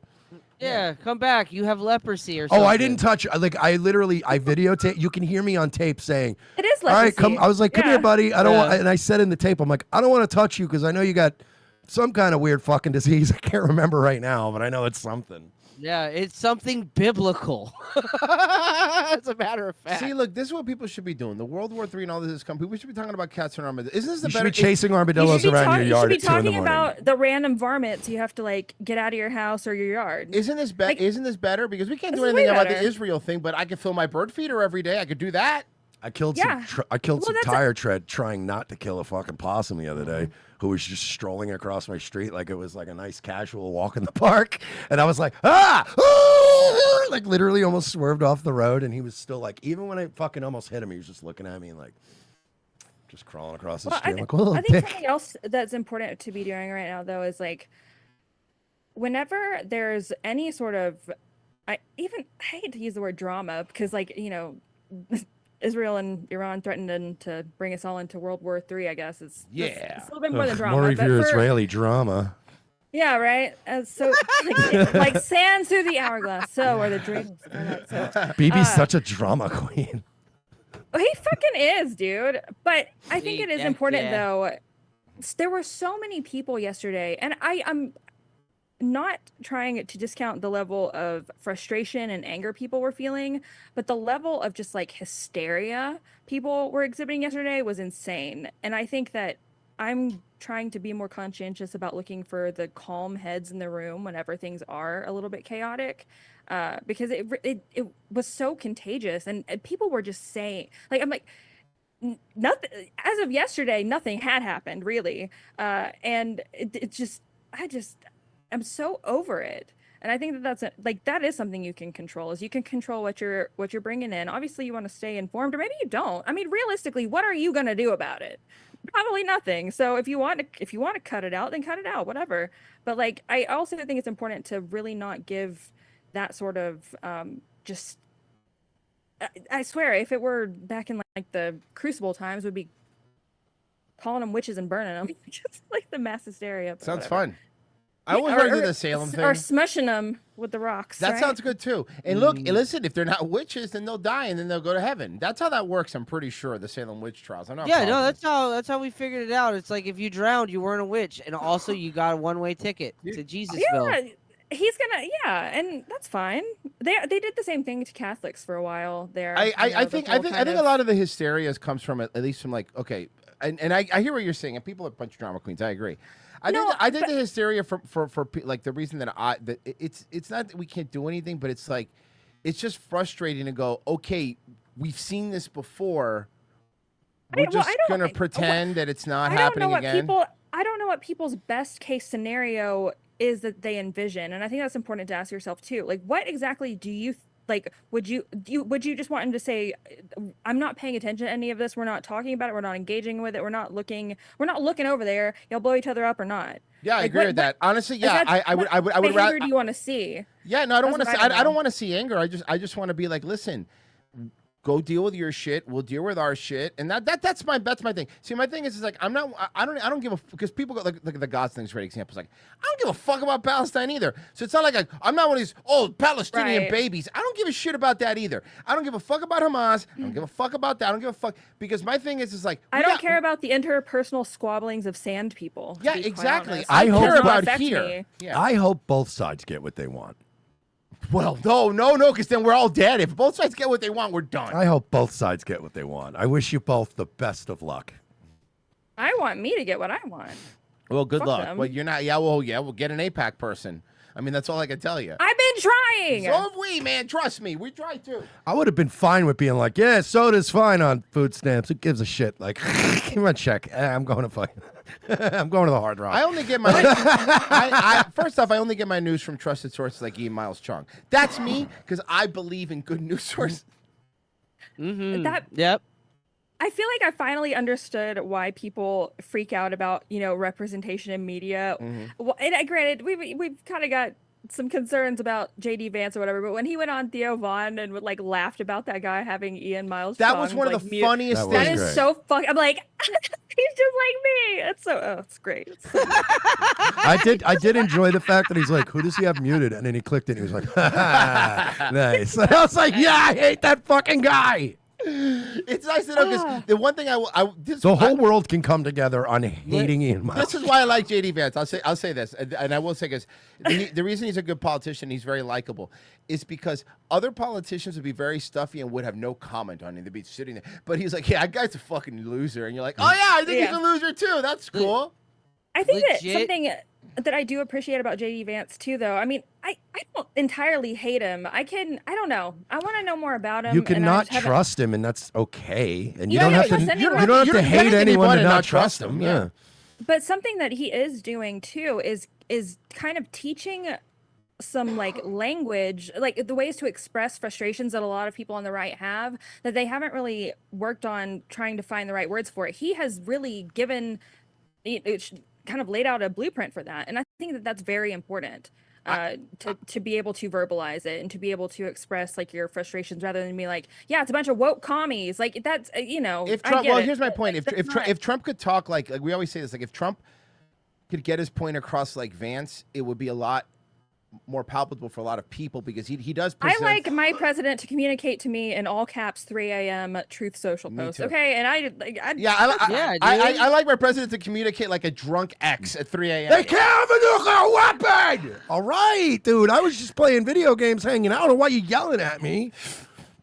Yeah, come back. You have leprosy or something. Oh, I didn't touch. I videotape. You can hear me on tape saying, It is all right, leprosy. come. I was like, come Yeah. here, buddy. I don't Yeah. want, and I said in the tape, I'm like, I don't want to touch you because I know you got some kind of weird fucking disease. I can't remember right now, but I know it's something. Yeah, it's something biblical. As a matter of fact. See, look, this is what people should be doing. The World War III and all this is coming. People should be talking about cats and armadillos. Isn't this the You should better? be chasing You armadillos should be around your yard you at should be 2 in the talking morning. about the random varmints you have to like get out of your house or your yard. Isn't this Like- Isn't this better? Because we can't This do is anything way about the better. Israel thing, but I can fill my bird feeder every day. I could do that. I killed Yeah. some Well, some that's tire tread trying not to kill a fucking possum the other day who was just strolling across my street like it was like a nice casual walk in the park. And I was like, like literally almost swerved off the road. And he was still like, even when I fucking almost hit him, he was just looking at me and like just crawling across the Well, street. I'm like, well, I think dick. something else that's important to be doing right now, though, is like whenever there's any sort of, I hate to use the word drama because, like, you know, Israel and Iran threatened to bring us all into World War III. I guess it's Yeah. it's a little bit more than drama. More of but your for- Israeli drama. Yeah, right. So like sand through the hourglass. So are the dreams. So BB's such a drama queen. he fucking is, dude. But I think See, it is yeah, important yeah. though. There were so many people yesterday, and I'm not trying to discount the level of frustration and anger people were feeling, but the level of just like hysteria people were exhibiting yesterday was insane. And I think that I'm trying to be more conscientious about looking for the calm heads in the room whenever things are a little bit chaotic, because it was so contagious, and people were just saying, like, I'm like, nothing as of yesterday, nothing had happened really, and it just, I'm so over it. And I think that is something you can control. Is you can control what you're bringing in. Obviously, you want to stay informed, or maybe you don't. I mean, realistically, what are you gonna do about it? Probably nothing. So if you want to cut it out, then cut it out, whatever. But like, I also think it's important to really not give that sort of just. I swear, if it were back in like the Crucible times, we'd be calling them witches and burning them, just like the mass hysteria. but Sounds whatever. fun. I always want to do the Salem thing. Or smushing them with the rocks. That right? sounds good too. And look, listen, if they're not witches, then they'll die and then they'll go to heaven. That's how that works. I'm pretty sure the Salem witch trials. I'm not. Yeah, no, positive. that's how we figured it out. It's like if you drowned, you weren't a witch, and also you got a one-way ticket to Jesusville. Yeah, he's gonna. Yeah, and that's fine. They did the same thing to Catholics for a while there. I think a lot of the hysteria comes from at least from like, okay, and I hear what you're saying, and people are a bunch of drama queens. I agree. I think the hysteria for like the reason that it's not that we can't do anything, but it's like it's just frustrating to go, okay, we've seen this before. We're just gonna pretend that it's not happening again. I don't know what people's best case scenario is that they envision, and I think that's important to ask yourself too. Like, what exactly do you like? Would you just want him to say, I'm not paying attention to any of this, we're not talking about it, we're not engaging with it, we're not looking over there, y'all blow each other up or not? Yeah, I Like, agree with that. Honestly, yeah, I would What rather. behavior do you want to see? Yeah, no, I don't want to That's see. what I I don't don't want to see anger. I just want to be like, listen, go deal with your shit. We'll deal with our shit, and that's my thing. See, my thing is like I don't give a because people go like the God's thing's great examples. Like I don't give a fuck about Palestine either. So it's not like I'm not one of these Palestinian Right. babies. I don't give a shit about that either. I don't give a fuck about Hamas. I don't give a fuck about that. I don't give a fuck because my thing is like I don't care about the interpersonal squabblings of sand people. to Yeah, be quite exactly. honest. I It hope does not about affect here. me. Yeah. I hope both sides get what they want. Well, no, because then we're all dead. If both sides get what they want, we're done. I hope both sides get what they want. I wish you both the best of luck. I want me to get what I want. Well, good Fuck luck. them. Well, you're not. Yeah, we'll get an APAC person. I mean, that's all I can tell you. I've been trying. So have we, man. Trust me. We try too. I would have been fine with being like, yeah, soda's fine on food stamps. Who gives a shit? Like, give me a check. I'm going to fucking, I'm going to the Hard Rock. I only get my first off, I only get my news from trusted sources like Ian Miles Chung. That's me because I believe in good news sources. Yep. I feel like I finally understood why people freak out about, representation in media. Well, and granted, we've kind of got some concerns about JD Vance or whatever, but when he went on Theo Von and laughed about that guy having Ian Miles, That was one of the funniest That things. That is great. so fuck. I'm like, he's just like me. It's so. Oh, it's great. It's so I did enjoy the fact that he's like, who does he have muted? And then he clicked it and he was like, nice. And I was like, yeah, I hate that fucking guy. It's nice to know because the one thing The whole world can come together on hating Ian Miles. This is why I like JD Vance. I'll say this, and I will say this: the reason he's a good politician, he's very likable, is because other politicians would be very stuffy and would have no comment on it. They'd be sitting there, but he's like, "Yeah, that guy's a fucking loser," and you're like, "Oh yeah, I think he's a loser too. That's cool." I think that Legit. something that I do appreciate about JD Vance too, though. I mean, I don't entirely hate him. I don't know. I want to know more about him. You and I cannot just haven't- trust him, and that's okay. And you Yeah, don't yeah, have to. trust anyone. You don't have You to don't hate hate anyone anyone to and not not trust trust him. him, Yeah. But something that he is doing too is kind of teaching some language, the ways to express frustrations that a lot of people on the right have that they haven't really worked on trying to find the right words for it. He has really given kind of laid out a blueprint for that, and I think that that's very important to be able to verbalize it and to be able to express your frustrations rather than be like, yeah, it's a bunch of woke commies. That's If I Trump, get well, it, here's my but, point. that's not- If Trump could talk like we always say this, if Trump could get his point across like Vance, it would be a lot more palpable for a lot of people because he does. I Present, like my president to communicate to me in all caps 3 a.m. Truth Social Me post. too. Okay, and I Yeah, I like my president to communicate like a drunk ex at 3 a.m. They can't have a nuclear weapon. All right, dude. I was just playing video games, hanging out. I don't know why you're yelling at me.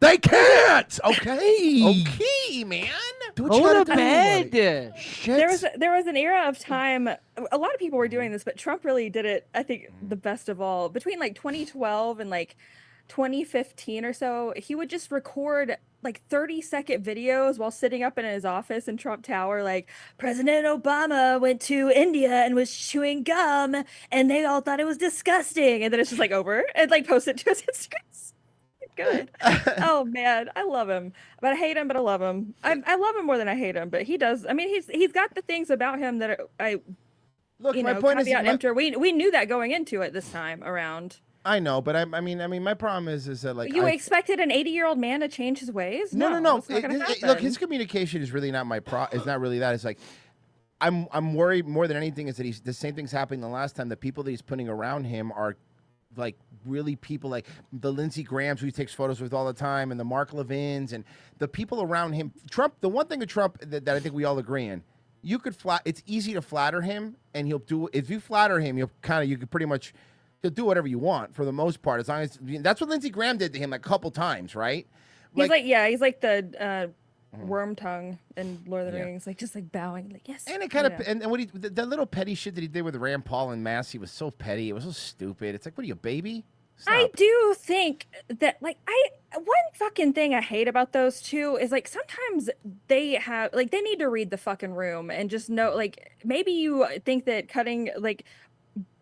They can't. Okay. Okay, man. Do what you Go to gotta do, bed. buddy. Shit. there was an era of time. A lot of people were doing this, but Trump really did it. I think the best of all between 2012 and 2015 or so. He would just record 30-second videos while sitting up in his office in Trump Tower, President Obama went to India and was chewing gum, and they all thought it was disgusting, and then it's just over and post it to his Instagram. Good. Oh man, I love him, but I hate him, but I love him. I love him more than I hate him, but he does. I mean, he's got the things about him that Look, my point is, caveat emptor. We knew that going into it this time around. I know, but I mean, my problem is that You expected an 80-year-old man to change his ways? No. It's not gonna happen. Look, his communication is really not It's not really that. It's I'm worried more than anything is that the same thing's happening the last time. The people that he's putting around him are really people like the Lindsey Grahams who he takes photos with all the time, and the Mark Levins and the people around him. Trump. The one thing with Trump that I think we all agree in. It's easy to flatter him, and he'll do. If you flatter him, you could pretty much. He'll do whatever you want for the most part, as long as that's what Lindsey Graham did to him a couple times, right? He's like the worm tongue in Lord of the Yeah. Rings, just bowing, yes. And it kind of and what the little petty shit that he did with Rand Paul and Massey was so petty. It was so stupid. It's what are you, a baby? I Stop. do think that one fucking thing I hate about those two is sometimes they have they need to read the fucking room and just know maybe you think that cutting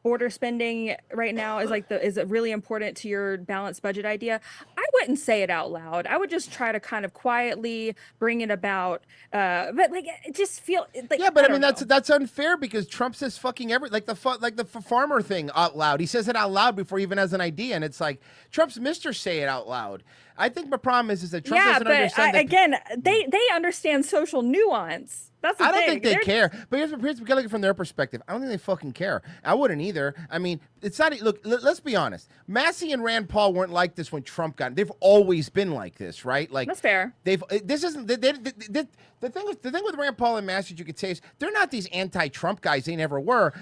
border spending right now is really important to your balanced budget idea. I wouldn't say it out loud. I would just try to kind of quietly bring it about. But it just feel Yeah, but I mean that's unfair because Trump says fucking the farmer thing out loud. He says it out loud before he even has an idea, and it's Trump's Mr. Say it out loud. I think the problem is that Trump doesn't understand. Again, they understand social nuance. That's the I don't thing. think they care. But here's we gotta look at it from their perspective. I don't think they fucking care. I wouldn't either. I mean, it's not. Look, let's be honest. Massey and Rand Paul weren't like this when Trump got. They've always been like this, right? That's fair. This isn't. The thing with Rand Paul and Massey, you could say is they're not these anti-Trump guys. They never were.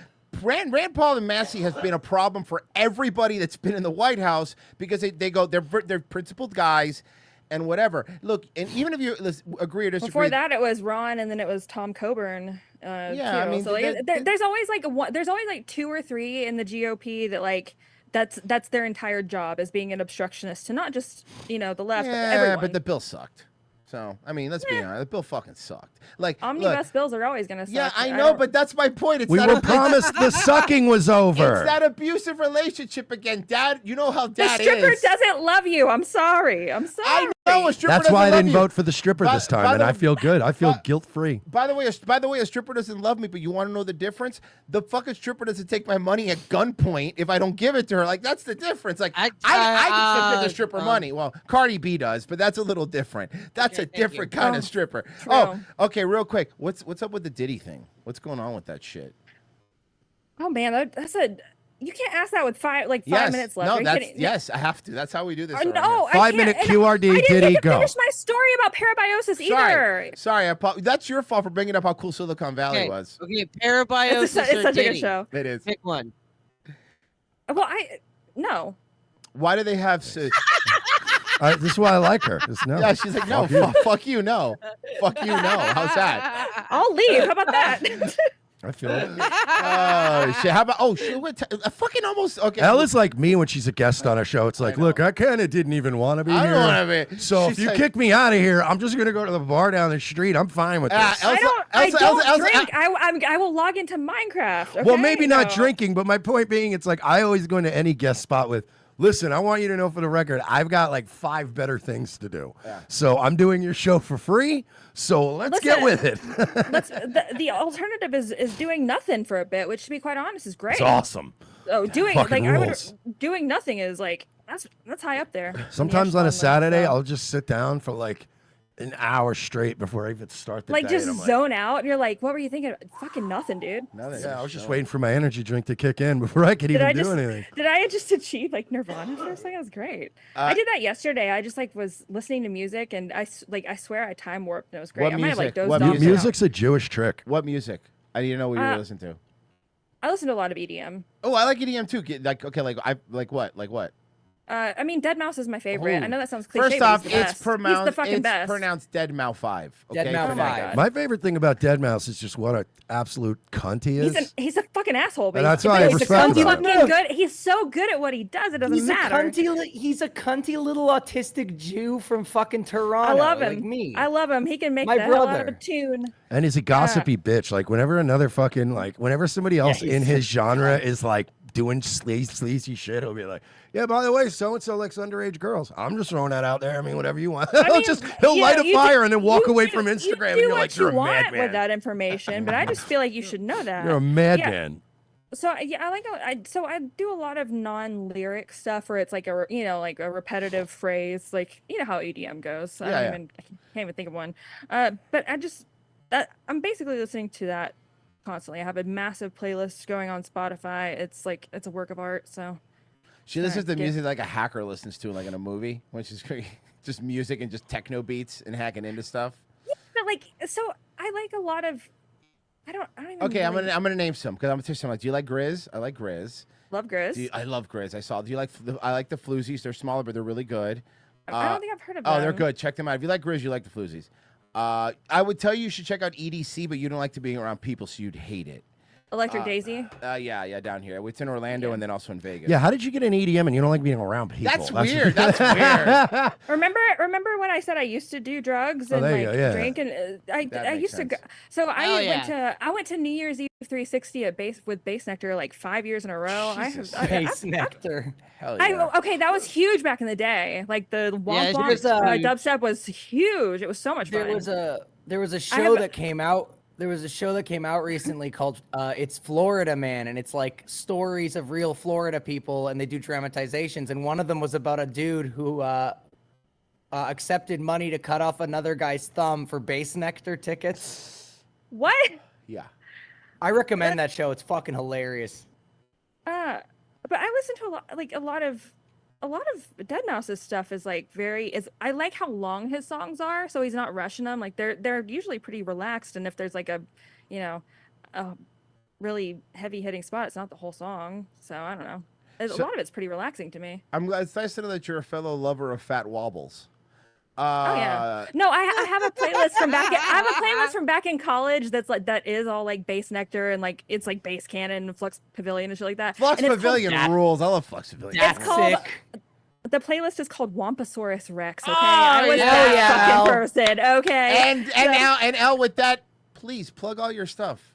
Rand Paul and Massey has been a problem for everybody that's been in the White House because they're principled guys and whatever. Look, and even if you agree or disagree. Before that, it was Ron, and then it was Tom Coburn. Yeah, too. I mean, so there's always like 2 or 3 in the GOP that like that's their entire job as being an obstructionist to not just the left, but everyone. But the bill sucked. So, I mean, let's be honest. The bill fucking sucked. Like, omnibus bills are always going to suck. Yeah, I know, but that's my point. We were promised the sucking was over. It's that abusive relationship again. Dad, you know how Dad is. The stripper doesn't love you. I'm sorry. I know a stripper That's why I didn't you. vote for the stripper this time, and I feel good. I feel guilt-free. By the way, a stripper doesn't love me, but you want to know the difference? The fucking stripper doesn't take my money at gunpoint if I don't give it to her. Like, that's the difference. Like, I can still give the stripper money. Well, Cardi B does, but that's a little different. That's a different kind of stripper. True. Oh, okay, real quick. What's up with the Diddy thing? What's going on with that shit? Oh man, that's a. You can't ask that with 5 minutes left. No, yes, I have to. That's how we do this. No, 5-minute QRD. I didn't Diddy, go. finish my story about parabiosis either. Sorry, that's your fault for bringing up how cool Silicon Valley was. Okay, parabiosis It's such a good show. It is. Pick one. Well, no. Why do they have? This is why I like her. Just no. Yeah, she's like, no, fuck you, no, fuck you, no. How's that? I'll leave. How about that? I feel it. Oh shit! How about? Oh shit! Fucking almost. Okay. Ella's like me when she's a guest on a show. It's like, look, I kind of didn't even want to be I here. don't want to be. So if you kick me out of here, I'm just gonna go to the bar down the street. I'm fine with this. I don't drink. I will log into Minecraft. Okay? Well, maybe not drinking, but my point being, it's like I always go into any guest spot with, listen, I want you to know for the record, I've got like 5 better things to do. Yeah. So I'm doing your show for free. So let's get with it. The alternative is doing nothing for a bit, which to be quite honest is great. It's awesome. Oh, doing doing nothing is like that's high up there. Sometimes on a Saturday, I'll just sit down for like an hour straight before I even start the day. Just zone out, and you're like, what were you thinking? Fucking nothing, dude. Nothing. Yeah, I was just waiting for my energy drink to kick in before I could do anything. Did I just achieve like Nirvana for a second? That was great. I did that yesterday. I just was listening to music, and I swear I time warped, and it was great. What music? I might have dozed off. Music's a Jewish trick. What music? I didn't know what you were listening to. I listen to a lot of EDM. Oh, I like EDM too. Like what? I mean, Deadmau5 is my favorite. I know that sounds cliche. First off, but he's the fucking best. Pronounced Deadmau5. Okay? Deadmau5. My favorite thing about Deadmau5 is just what an absolute cunt he is. He's a fucking asshole, but and that's why I respect him. Good. He's so good at what he does. It doesn't matter. He's a cunty little autistic Jew from fucking Toronto. I love him. Like me. I love him. He can make My the hell out brother. of a tune. And he's a gossipy bitch. Like whenever another fucking whenever somebody else in his genre is like doing sleazy shit, he'll be like, yeah, by the way, so and so likes underage girls. I'm just throwing that out there. I mean, whatever you want. He'll light a fire and then walk away from Instagram, and you're like, you're a madman with that information, but I just feel like you should know that. You're a madman. So I do a lot of non-lyric stuff where it's like a repetitive phrase, like how EDM goes. I can't even think of one. But I'm basically listening to that constantly. I have a massive playlist going on Spotify. It's a work of art. So she listens to music like a hacker listens to, like in a movie, which is just music and just techno beats and hacking into stuff. Yeah, but so I like a lot of. I don't even. Okay, really... I'm gonna name some because I'm gonna tell you something. Do you like Grizz? I like Grizz. Love Grizz. I love Grizz. Do you like? I like the Floozies. They're smaller, but they're really good. I don't think I've heard of them. Oh, they're good. Check them out. If you like Grizz, you like the Floozies. I would tell you should check out EDC, but you don't like to be around people, so you'd hate it. Electric Daisy? Yeah, down here. It's in Orlando and then also in Vegas. Yeah, how did you get an EDM and you don't like being around people? That's weird. That's weird. Remember when I said I used to do drugs and drink and I used to go. So I went to New Year's Eve 360 with Bass Nectar like 5 years in a row. Bass Nectar. Hell yeah. Okay, that was huge back in the day. Like the Womp dubstep was huge. It was so much fun. There was a show that came out. There was a show that came out recently called It's Florida Man, and it's like stories of real Florida people, and they do dramatizations. And one of them was about a dude who accepted money to cut off another guy's thumb for Bass Nectar tickets. What? Yeah. I recommend that show. It's fucking hilarious. But I listen to a lot of Deadmau5's stuff is I like how long his songs are, so he's not rushing them. Like they're usually pretty relaxed, and if there's like a really heavy hitting spot. It's not the whole song, so I don't know. A So- lot of it's pretty relaxing to me. I'm glad. It's nice to know that you're a fellow lover of fat wobbles. Oh yeah. No, I have a playlist from back. I have a playlist from back in college that's like that is all like bass nectar and like it's like bass cannon and Flux Pavilion and shit like that. Flux And it's Pavilion rules. I love Flux Pavilion. That's It's called- sick. The playlist is called Wamposaurus Rex. Okay, Oh, I was yeah. that Yeah. fucking person. Okay, And So- now and Elle, with that, please plug all your stuff.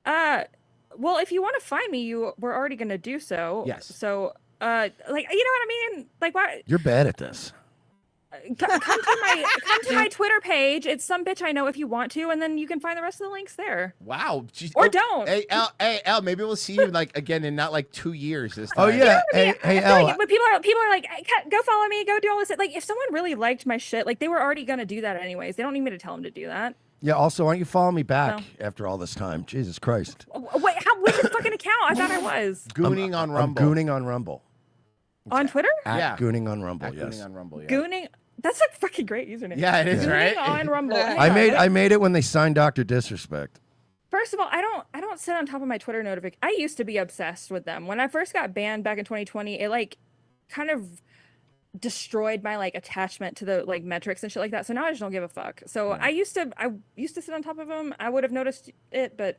well, if you want to find me, we're already gonna do so. Yes. So, like, you know what I mean? Like, why? You're bad at this. Come to my Twitter page. It's some bitch I know if you want to, and then you can find the rest of the links there. Wow. Jeez. Or Oh, don't. Hey, Elle, maybe we'll see you like again in not like 2 years this time. Oh yeah. Hey, I hey, feel Elle. like when people are like, "Hey, go follow me, go do all this. Like, if someone really liked my shit, like they were already gonna do that anyways. They don't need me to tell them to do that. Yeah. Also, why don't you follow me back after all this time? Jesus Christ. Wait, which fucking account? I thought I was Gooning on Rumble. I'm gooning on Rumble. on Twitter. At Yeah. Gooning on Rumble. At Yes. Gooning on Rumble. Yeah. Gooning. That's a fucking great username. Yeah, it is, Gooning right? on Rumble. Hang I on. made it when they signed Dr. Disrespect. First of all, I don't sit on top of my Twitter notifications. I used to be obsessed with them. When I first got banned back in 2020, it like kind of destroyed my like attachment to the like metrics and shit like that. So now I just don't give a fuck. So I used to sit on top of them. I would have noticed it, but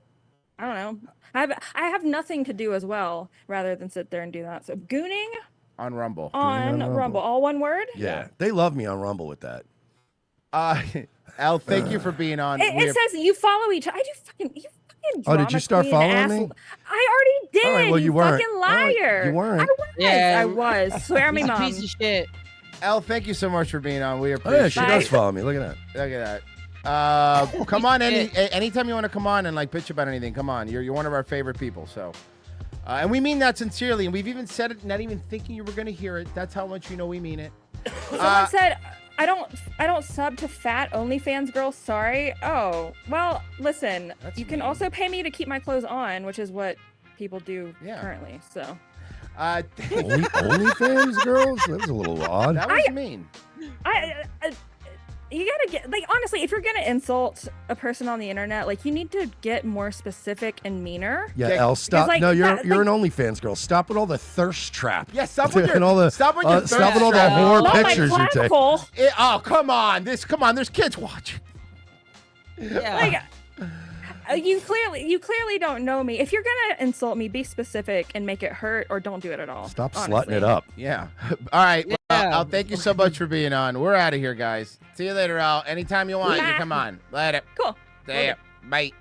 I don't know. I have nothing to do as well rather than sit there and do that. So gooning On Rumble. on Rumble. Rumble, all one word. Yeah. They love me on Rumble with that. Elle, thank you for being on. It says you follow each other. I do fucking you fucking. Oh, did you drama start queen following ass- me? I already did. All right, well, you weren't. Fucking All right, liar. you weren't. I was. Yeah. I was. Swear on me, He's a mom. piece of shit. Elle, thank you so much for being on. We Oh appreciate yeah, she it. does follow me. Look at that. Look at that. Come on, anytime you want to come on and like bitch about anything, come on. You're one of our favorite people. So, and we mean that sincerely. And we've even said it, not even thinking you were going to hear it. That's how much you know we mean it. Someone said I don't sub to fat OnlyFans girls. Sorry. Oh well, listen. That's you can mean. also pay me to keep my clothes on, which is what people do Yeah. currently. So OnlyFans girls? That was a little odd. that was mean. I you gotta get like honestly, if you're gonna insult a person on the internet, like you need to get more specific and meaner. Yeah, Okay, Elle, stop. like, No, you're that- you're an OnlyFans girl. Stop with all the thirst trap. Yeah, stop with your and all the stop with your stop with all the thirst trap. whore Not my pictures you take. clavicle. Oh, come on. There's kids watching. Yeah. Like you clearly don't know me. If you're gonna insult me, be specific and make it hurt, or don't do it at all. Stop honestly. slutting it up. Yeah. All right. Well, Yeah. Al, thank you so much for being on. We're out of here, guys. See you later, Al. Anytime you want, you can come on. Later. Cool. See ya. Bye.